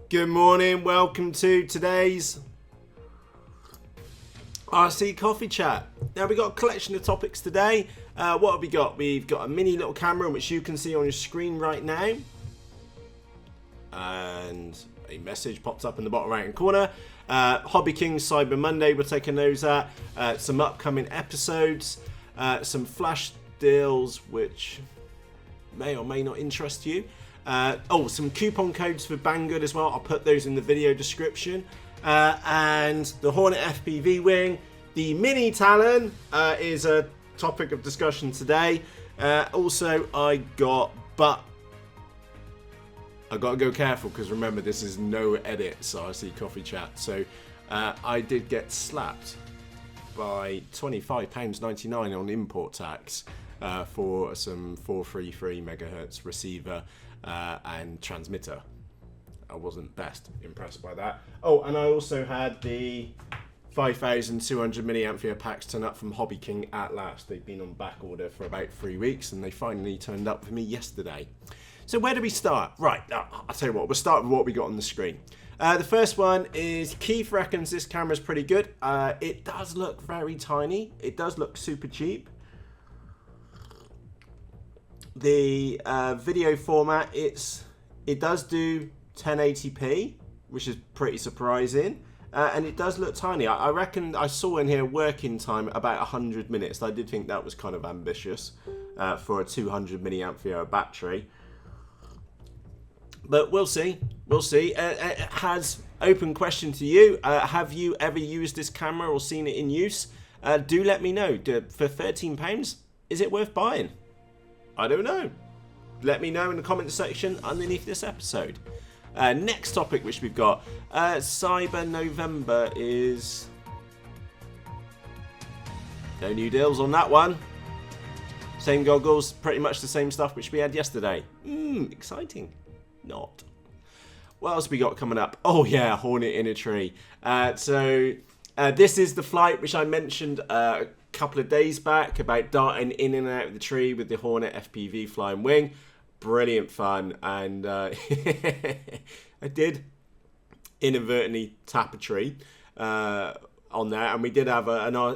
Good morning, welcome to today's RC Coffee Chat. Now we've got a collection of topics today. What have we got? We've got a mini little camera which you can see on your screen right now. And a message pops up in the bottom right hand corner. Hobby King Cyber Monday, we're taking those at. Some upcoming episodes. Some flash deals which may or may not interest you. Some coupon codes for Banggood as well. I'll put those in the video description. And the Hornet FPV wing. The mini Talon is a topic of discussion today. Also, I got to go careful because remember, this is no edits RC Coffee Chat. So I did get slapped by £25.99 on import tax for some 433 megahertz receiver and transmitter. I wasn't best impressed by that. Oh, and I also had the 5,200 milliampere packs turn up from Hobby King at last. They've been on back order for about 3 weeks and they finally turned up for me yesterday. So where do we start? Right, I'll tell you what, we'll start with what we got on the screen. The first one is Keith reckons this camera's pretty good. It does look very tiny. It does look super cheap. The video format, it does do 1080p, which is pretty surprising. And it does look tiny. I reckon I saw in here working time about 100 minutes. I did think that was kind of ambitious for a 200 milliampere battery. But we'll see. We'll see. It has open question to you. Have you ever used this camera or seen it in use? Do let me know. For £13, is it worth buying? I don't know. Let me know in the comment section underneath this episode. Next topic which we've got. Cyber November is... no new deals on that one. Same goggles, pretty much the same stuff which we had yesterday. Exciting. Not. What else we got coming up? Oh yeah, Hornet in a tree. This is the flight which I mentioned a couple of days back about darting in and out of the tree with the Hornet FPV flying wing. Brilliant fun, and I did inadvertently tap a tree on there, and we did have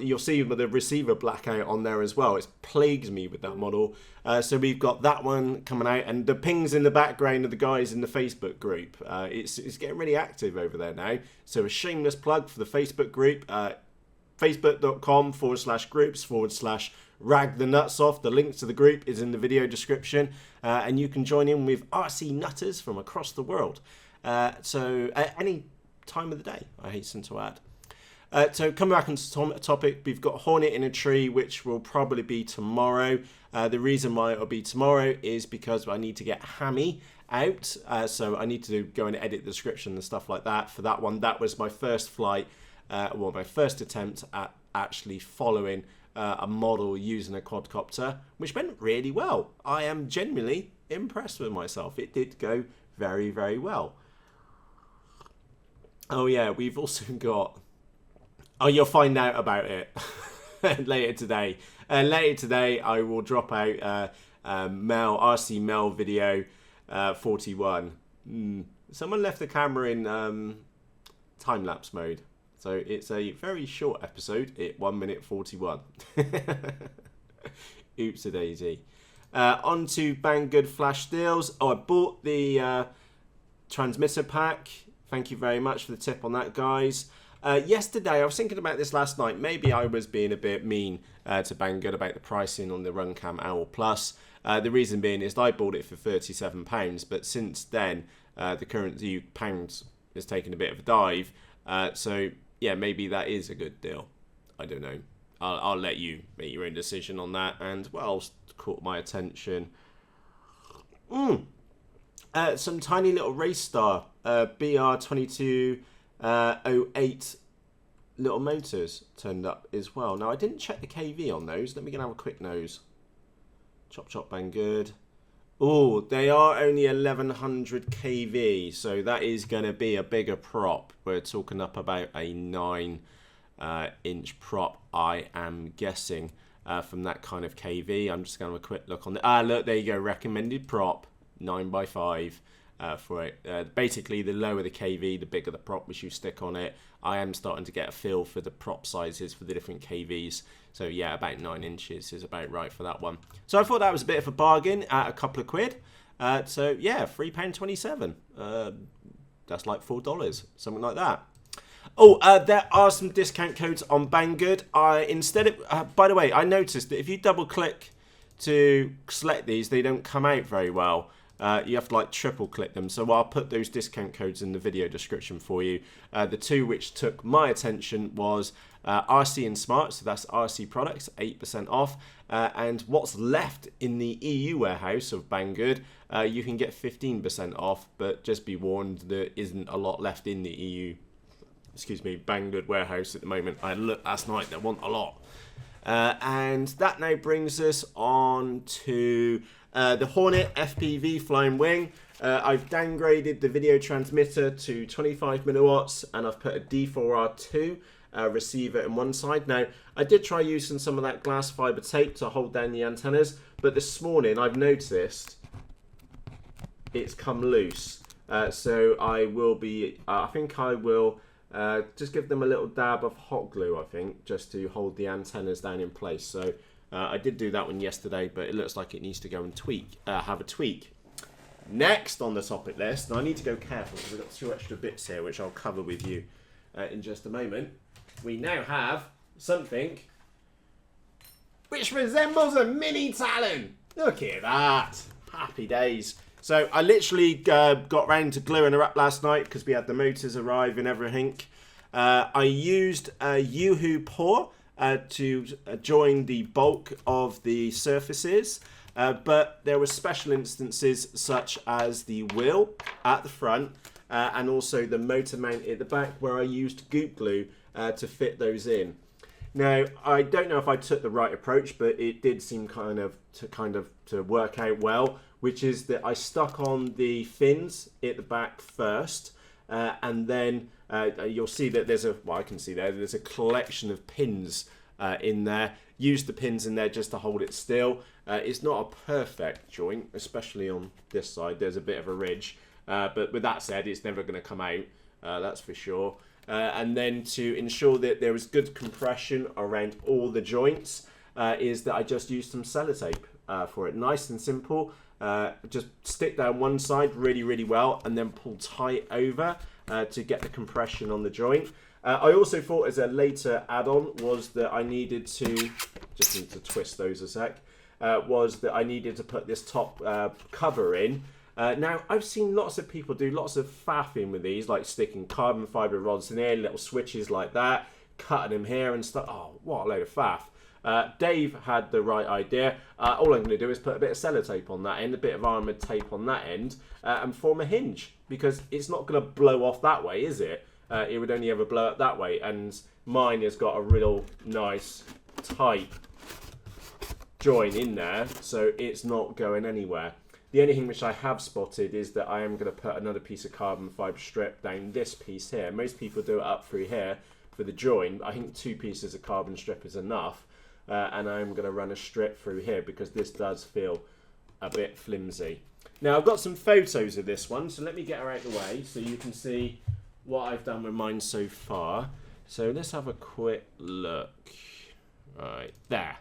you'll see with the receiver blackout on there as well. It plagues me with that model. So we've got that one coming out, and the pings in the background of the guys in the Facebook group. It's getting really active over there now. So a shameless plug for the Facebook group, facebook.com/groups/rag the nuts off. The link to the group is in the video description, and you can join in with RC nutters from across the world. So at any time of the day, I hasten to add. So coming back on the topic, we've got Hornet in a tree, which will probably be tomorrow. The reason why it'll be tomorrow is because I need to get Hammy out. So I need to go and edit the description and stuff like that for that one. That was my first flight, my first attempt at actually following a model using a quadcopter, which went really well. I am genuinely impressed with myself. It did go very, very well. Oh yeah, we've also got... oh, you'll find out about it later today. Later today, I will drop out RC Mel video 41. Someone left the camera in time-lapse mode. So it's a very short episode at 1 minute 41. Oops-a-daisy. On to Banggood flash deals. Oh, I bought the transmitter pack. Thank you very much for the tip on that, guys. Yesterday, I was thinking about this last night. Maybe I was being a bit mean to Banggood about the pricing on the Runcam Owl Plus. The reason being is I bought it for £37, but since then, the currency pound has taken a bit of a dive. So, yeah, maybe that is a good deal. I don't know. I'll let you make your own decision on that. And what else caught my attention? Some tiny little Racerstar BR2208 little motors turned up as well. Now, I didn't check the KV on those. Let me go and have a quick nose. Chop chop Banggood. Oh, they are only 1100 kV, so that is going to be a bigger prop. We're talking up about a 9-inch prop, I am guessing, from that kind of kV. I'm just going to have a quick look on the... look, there you go. Recommended prop, 9x5. for it. Basically, the lower the KV, the bigger the prop which you stick on it. I am starting to get a feel for the prop sizes for the different KVs. So yeah, about 9 inches is about right for that one. So I thought that was a bit of a bargain at a couple of quid. So yeah, £3.27. That's like $4, something like that. Oh, there are some discount codes on Banggood. By the way, I noticed that if you double click to select these, they don't come out very well. You have to like triple click them. So I'll put those discount codes in the video description for you. The two which took my attention was RC and Smart, so that's RC products, 8% off. And what's left in the EU warehouse of Banggood, you can get 15% off, but just be warned, there isn't a lot left in the EU, Banggood warehouse at the moment. I looked last night, there wasn't a lot. And that now brings us on to the Hornet FPV flying wing. I've downgraded the video transmitter to 25 milliwatts, and I've put a D4R2 receiver in one side. Now, I did try using some of that glass fiber tape to hold down the antennas, but this morning I've noticed it's come loose. So I will be, I think I will just give them a little dab of hot glue, I think, just to hold the antennas down in place. So I did do that one yesterday, but it looks like it needs to go and have a tweak. Next on the topic list, and I need to go careful because I've got 2 extra bits here which I'll cover with you in just a moment. We now have something which resembles a mini Talon. Look at that. Happy days. So I literally got round to gluing her up last night because we had the motors arrive and everything. I used a Yoo-hoo paw to join the bulk of the surfaces, but there were special instances such as the wheel at the front and also the motor mount at the back where I used goop glue to fit those in. Now, I don't know if I took the right approach, but it did seem to work out well, which is that I stuck on the fins at the back first, and then you'll see that there's there's a collection of pins in there. Use the pins in there just to hold it still. It's not a perfect joint, especially on this side. There's a bit of a ridge, but with that said, it's never going to come out, that's for sure. And then to ensure that there was good compression around all the joints, is that I just used some sellotape for it. Nice and simple. Just stick down one side really well and then pull tight over to get the compression on the joint. I also thought as a later add-on was that I needed to, just need to twist those a sec, was that I needed to put this top cover in. Now, I've seen lots of people do lots of faffing with these, like sticking carbon fibre rods in there, little switches like that, cutting them here and stuff. Oh, what a load of faff. Dave had the right idea. All I'm going to do is put a bit of sellotape on that end, a bit of armoured tape on that end, and form a hinge, because it's not going to blow off that way, is it? It would only ever blow up that way, and mine has got a real nice, tight join in there, so it's not going anywhere. The only thing which I have spotted is that I am going to put another piece of carbon fibre strip down this piece here. Most people do it up through here for the join. I think 2 pieces of carbon strip is enough. And I'm going to run a strip through here because this does feel a bit flimsy. Now, I've got some photos of this one, so let me get her out of the way so you can see what I've done with mine so far. So let's have a quick look. Right, there.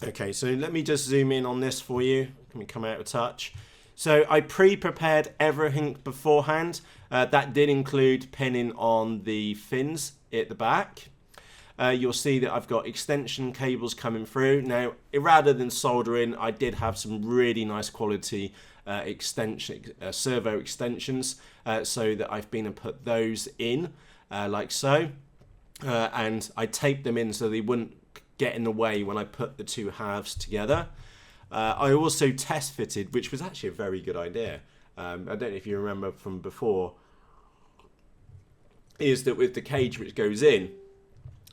Okay, so let me just zoom in on this for you. Let me come out of touch. So I pre-prepared everything beforehand. That did include pinning on the fins at the back. You'll see that I've got extension cables coming through. Now, rather than soldering, I did have some really nice quality servo extensions, so that I've been and put those in, like so. And I taped them in so they wouldn't get in the way when I put the 2 halves together. I also test fitted, which was actually a very good idea. I don't know if you remember from before, is that with the cage which goes in,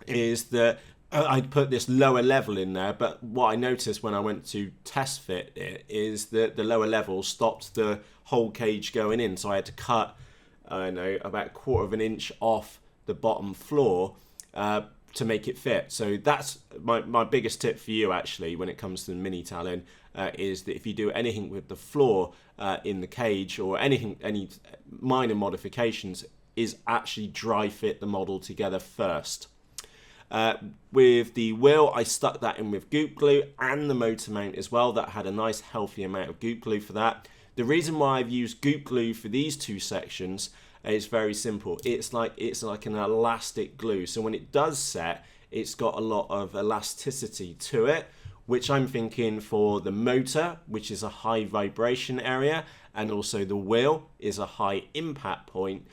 is that I'd put this lower level in there, but what I noticed when I went to test fit it is that the lower level stopped the whole cage going in, so I had to cut, I don't know, about 1/4 of an inch off the bottom floor to make it fit. So that's my biggest tip for you actually when it comes to the mini Talon, is that if you do anything with the floor in the cage or any minor modifications, is actually dry fit the model together first. With the wheel, I stuck that in with goop glue, and the motor mount as well. That had a nice healthy amount of goop glue for that. The reason why I've used goop glue for these two sections is very simple. It's like an elastic glue, so when it does set, it's got a lot of elasticity to it, which I'm thinking for the motor, which is a high vibration area, and also the wheel is a high impact point,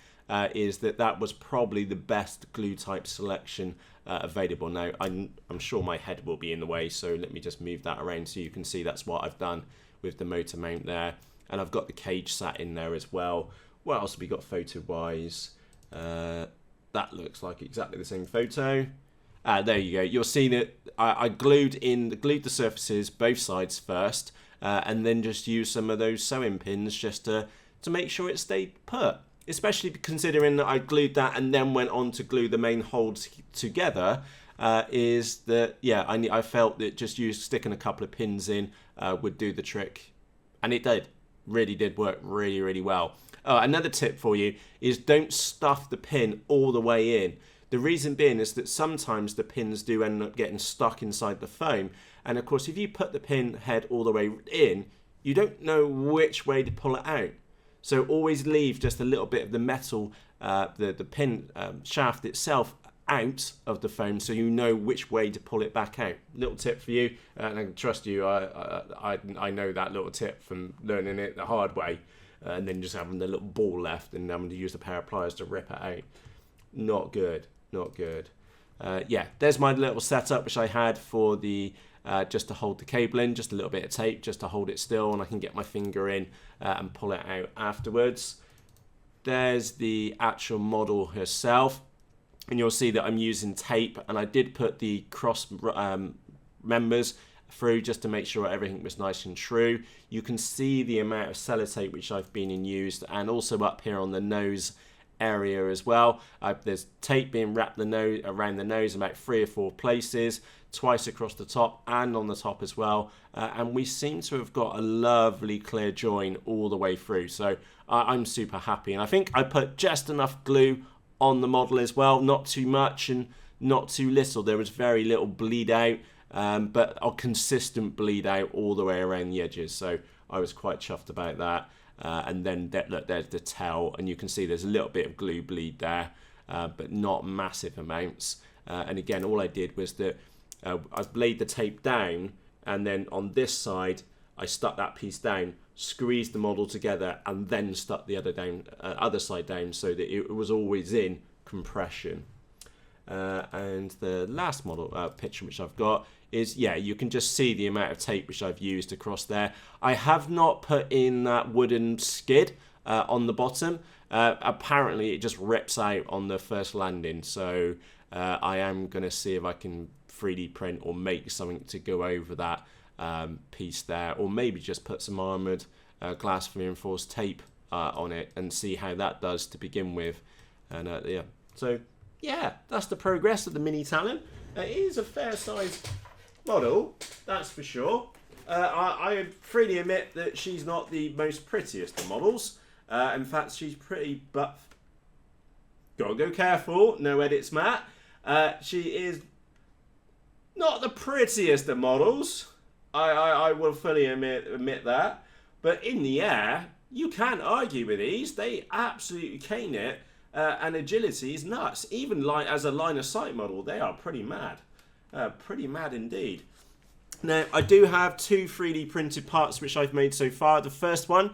is that was probably the best glue type selection available. Now I'm sure my head will be in the way, so let me just move that around so you can see that's what I've done with the motor mount there. And I've got the cage sat in there as well. What else have we got photo wise? That looks like exactly the same photo. There you go. You'll see that I glued the surfaces both sides first, and then just used some of those sewing pins just to make sure it stayed put. Especially considering that I glued that and then went on to glue the main holds together, is that, yeah, I felt that just sticking a couple of pins in would do the trick. And it did. Really did work really, really well. Another tip for you is don't stuff the pin all the way in. The reason being is that sometimes the pins do end up getting stuck inside the foam. And of course, if you put the pin head all the way in, you don't know which way to pull it out. So always leave just a little bit of the metal, the pin shaft itself out of the foam, so you know which way to pull it back out. Little tip for you, and I can trust you, I know that little tip from learning it the hard way, and then just having the little ball left and having to use a pair of pliers to rip it out. Not good, not good. Yeah, there's my little setup which I had for the just to hold the cable in, just a little bit of tape just to hold it still, and I can get my finger in and pull it out afterwards. There's the actual model herself, and you'll see that I'm using tape, and I did put the cross members through just to make sure everything was nice and true. You can see the amount of sellotape which I've been in used, and also up here on the nose area as well. There's tape being wrapped around the nose in about 3 or 4 places, twice across the top and on the top as well, and we seem to have got a lovely clear join all the way through, so I'm super happy. And I think I put just enough glue on the model as well, not too much and not too little. There was very little bleed out, but a consistent bleed out all the way around the edges, so I was quite chuffed about that. And then look, there's the tail, and you can see there's a little bit of glue bleed there, but not massive amounts. And again, all I did was that I laid the tape down, and then on this side I stuck that piece down, squeezed the model together, and then stuck the other side down, so that it was always in compression. And the last model picture which I've got is, yeah, you can just see the amount of tape which I've used across there. I have not put in that wooden skid on the bottom. Apparently it just rips out on the first landing, so I am going to see if I can 3D print or make something to go over that piece there, or maybe just put some armoured glass reinforced tape on it and see how that does to begin with. And yeah, so yeah, that's the progress of the mini Talon. It is a fair size model, that's for sure. I freely admit that she's not the most prettiest of models. In fact, she's pretty, but gotta go careful, no edits, Matt. She is not the prettiest of models. I will fully admit that. But in the air, you can't argue with these. They absolutely cane it. And agility is nuts. Even as a line of sight model, they are pretty mad. Pretty mad indeed. Now, I do have 2 3D printed parts which I've made so far. The first one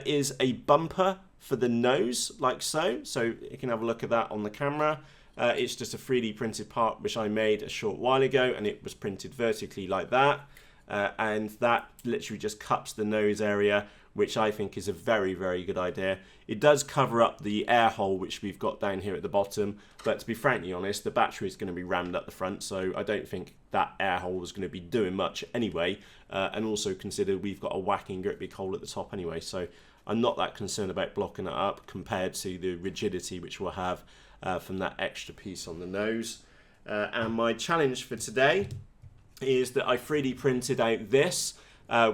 is a bumper for the nose, like so. So you can have a look at that on the camera. It's just a 3D printed part which I made a short while ago, and it was printed vertically like that. And that literally just cups the nose area, which I think is a very, very good idea. It does cover up the air hole which we've got down here at the bottom, but to be frankly honest, the battery is going to be rammed up the front, so I don't think that air hole is going to be doing much anyway. And also consider we've got a whacking great big hole at the top anyway, so I'm not that concerned about blocking it up compared to the rigidity which we'll have from that extra piece on the nose. And my challenge for today is that I 3D printed out this,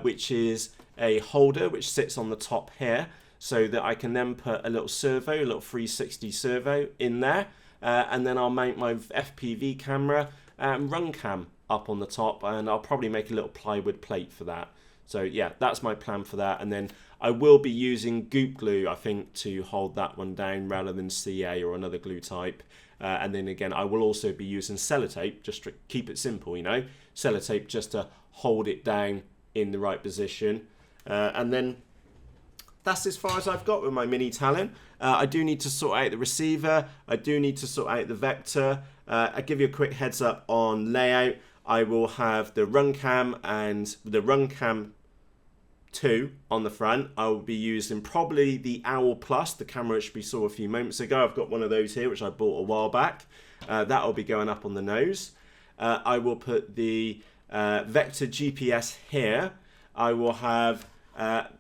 which is a holder which sits on the top here, so that I can then put a little servo, a little 360 servo in there, and then I'll mount my FPV camera and run cam up on the top, and I'll probably make a little plywood plate for that. So yeah, that's my plan for that. And then I will be using goop glue, I think, to hold that one down rather than CA or another glue type. And then again, I will also be using sellotape, just to keep it simple, you know, sellotape just to hold it down in the right position. And then that's as far as I've got with my mini Talon. I do need to sort out the receiver. I do need to sort out the vector. I'll give you a quick heads up on layout. I will have the run cam and the run cam 2 on the front. I will be using probably the Owl Plus, the camera which we saw a few moments ago. I've got one of those here which I bought a while back. That will be going up on the nose. I will put the Vector GPS here. I will have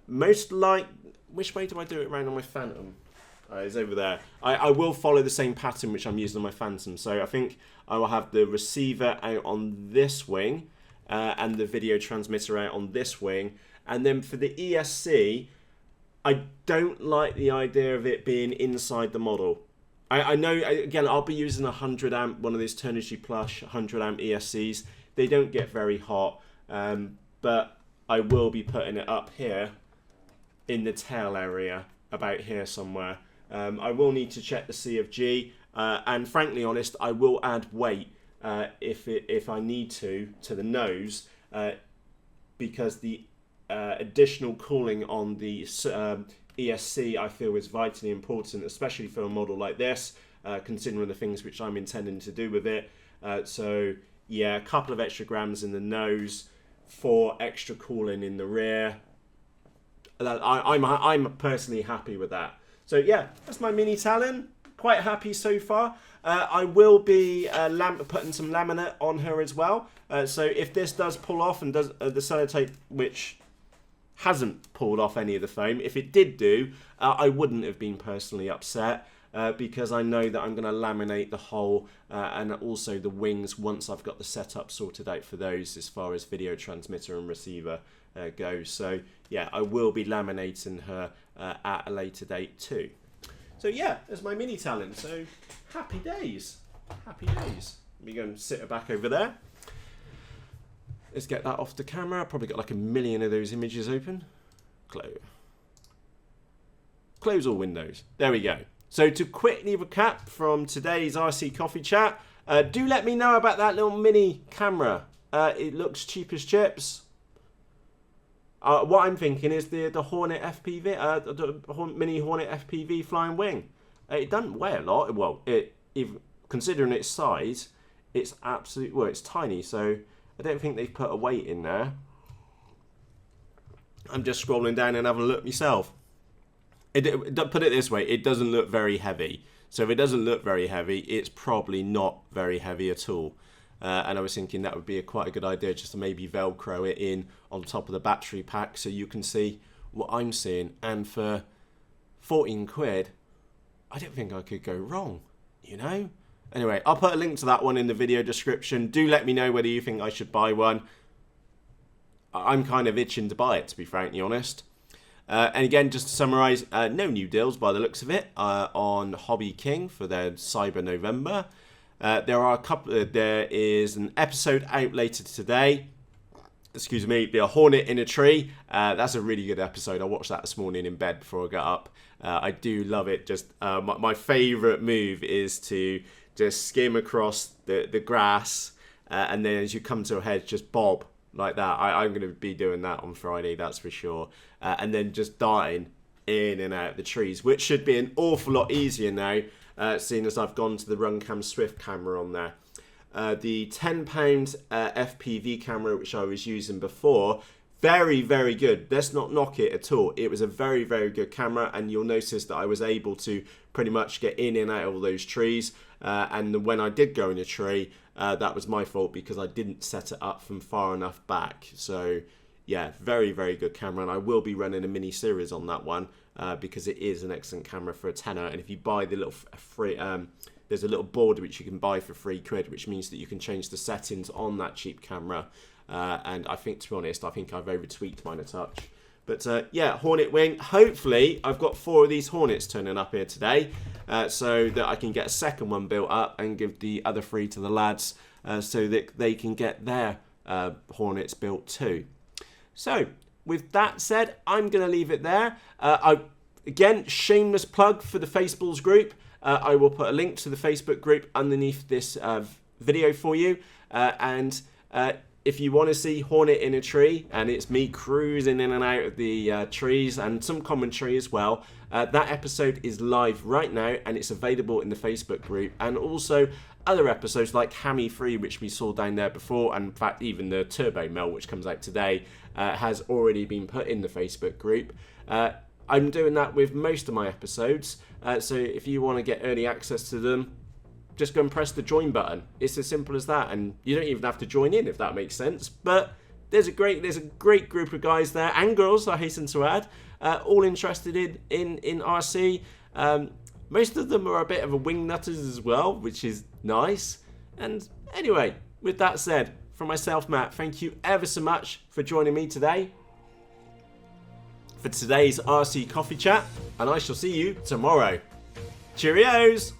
which way do I do it around on my Phantom? It's over there. I will follow the same pattern which I'm using on my Phantom. So I think I will have the receiver out on this wing and the video transmitter out on this wing. And then for the ESC, I don't like the idea of it being inside the model. I know, again, I'll be using a 100 amp, one of these Turnigy Plush 100 amp ESCs. They don't get very hot, but I will be putting it up here in the tail area, about here somewhere. I will need to check the CFG, and frankly honest, I will add weight if I need to the nose, because the additional cooling on the ESC I feel is vitally important, especially for a model like this, considering the things which I'm intending to do with it. So yeah, a couple of extra grams in the nose, 4 extra cooling in the rear. I'm personally happy with that. So yeah, that's my mini Talon. Quite happy so far. I will be putting some laminate on her as well. So if this does pull off and does the sellotape, which hasn't pulled off any of the foam, if it did do, I wouldn't have been personally upset, because I know that I'm going to laminate the whole and also the wings once I've got the setup sorted out for those as far as video transmitter and receiver goes. So yeah, I will be laminating her at a later date too. So yeah, there's my mini Talon. So happy days, happy days. Let me go and sit her back over there. Let's get that off the camera. I've probably got like a million of those images open. Close all windows. There we go. So to quickly recap from today's RC Coffee Chat, do let me know about that little mini camera. It looks cheap as chips. What I'm thinking is the Hornet FPV, the mini Hornet FPV flying wing. It doesn't weigh a lot. Well, considering its size, it's it's tiny. So I don't think they've put a weight in there. I'm just scrolling down and having a look myself. Put it this way, it doesn't look very heavy. So if it doesn't look very heavy, it's probably not very heavy at all. And I was thinking that would be quite a good idea, just to maybe Velcro it in on top of the battery pack so you can see what I'm seeing. And for 14 quid, I don't think I could go wrong, you know? Anyway, I'll put a link to that one in the video description. Do let me know whether you think I should buy one. I'm kind of itching to buy it, to be frankly honest. And again, just to summarise, no new deals by the looks of it on Hobby King for their Cyber November. There is an episode out later today. Excuse me, the Hornet in a Tree. That's a really good episode. I watched that this morning in bed before I got up. I do love it. Just my favourite move is to just skim across the grass, and then as you come to a head, just bob like that. I'm going to be doing that on Friday, that's for sure. And then just darting in and out the trees, which should be an awful lot easier now, seeing as I've gone to the Runcam Swift camera on there. The £10 FPV camera, which I was using before, very, very good. Let's not knock it at all. It was a very, very good camera, and you'll notice that I was able to pretty much get in and out of all those trees. And when I did go in a tree, that was my fault because I didn't set it up from far enough back. So yeah, very, very good camera, and I will be running a mini series on that one because it is an excellent camera for a tenner. And if you buy the little free there's a little board which you can buy for £3, which means that you can change the settings on that cheap camera. And I think, to be honest, I think I've over-tweaked mine a touch. But yeah, Hornet wing. Hopefully, I've got 4 of these Hornets turning up here today, so that I can get a second one built up and give the other 3 to the lads, so that they can get their Hornets built too. So, with that said, I'm going to leave it there. Again, shameless plug for the FaceBalls group. I will put a link to the Facebook group underneath this video for you. And if you want to see Hornet in a tree, and it's me cruising in and out of the trees and some commentary as well, that episode is live right now and it's available in the Facebook group. And also other episodes like Hammy 3, which we saw down there before, and in fact even the Turbo Mel, which comes out today, has already been put in the Facebook group. I'm doing that with most of my episodes, so if you want to get early access to them, just go and press the join button. It's as simple as that, and you don't even have to join in, if that makes sense. But there's a great group of guys there, and girls, I hasten to add, all interested in RC. Most of them are a bit of a wing nutters as well, which is nice. And anyway, with that said, from myself, Matt, thank you ever so much for joining me today for today's RC Coffee Chat, and I shall see you tomorrow. Cheerios!